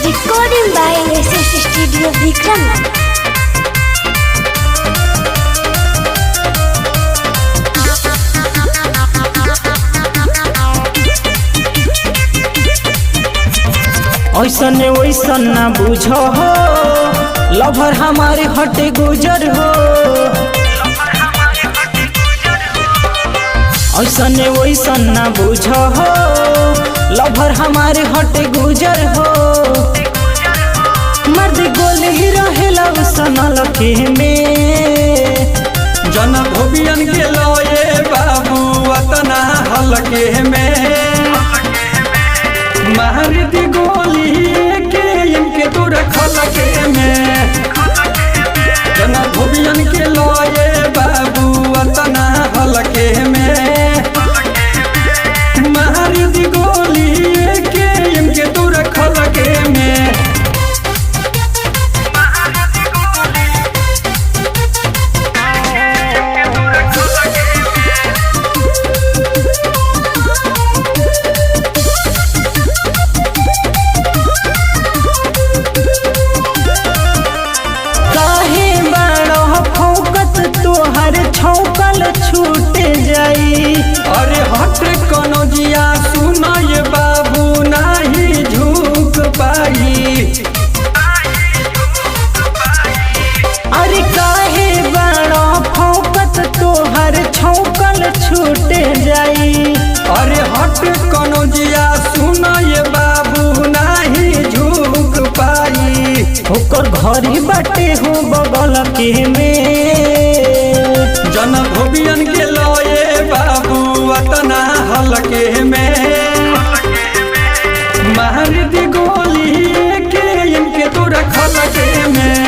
Recording by SS Studio Vikram. ऐसन वैसन ना बुझ हो, लभर हमारे हटे गुजर हो। ऐसन वैसन ना बुझ हो, लभर हमारे हटे गुजर हो। मर्द गोले ही रहेला सनल के में, जन धोबियन के लोए बाबू अतना हलके में मार दी गोली के इनके तो रखल के में। जन धोबियन के लोए बाबू अतना हलके में मार दी गोली के इनके तो रखल के में। छूट जाई अरे हट कोनो जिया सुना ये बाबू नहीं झुक पाई। अरे काहे बड़ा फोकत तोहर छौकल छूट जाई। अरे हट कोनो जिया सुना ये बाबू नहीं झुक पाई। ओकर घरी बाटे हो बगल के में, जन धोबियन के लोए बाबू अतना हलके में मार दी गोली के इनके तो रखल के में।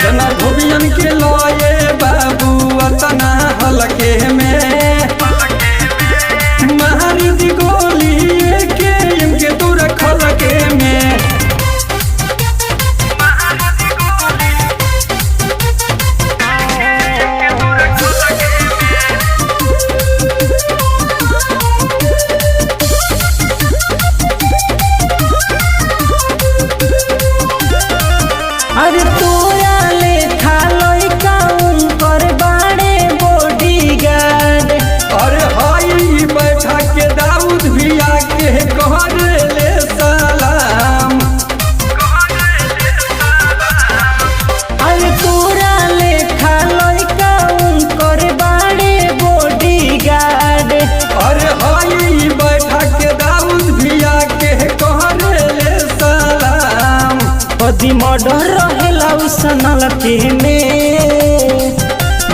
जन धोबियन के लोए बाबू अतना हलके में मार दी गोली के इनके तो रखल के में। अरे तोरा ले खालोई काउन कर बाड़े बॉडीगार्ड। अरे हाई बैठा के दाऊद भी आके कहर ले सलाम। अरे तोरा ले खालोई काउन कर बाड़े बॉडीगार्ड। अरे हाई बैठा के दाऊद भी आके कहर ले सलाम। कदी मर्डर रहेला सनल के में,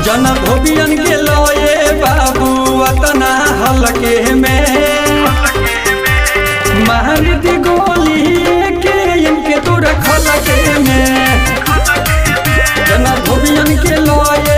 जन धोबियन के लोए बाबू अतना हलके में मार दी गोली के इनके तो रखल के में। जन धोबियन के लोए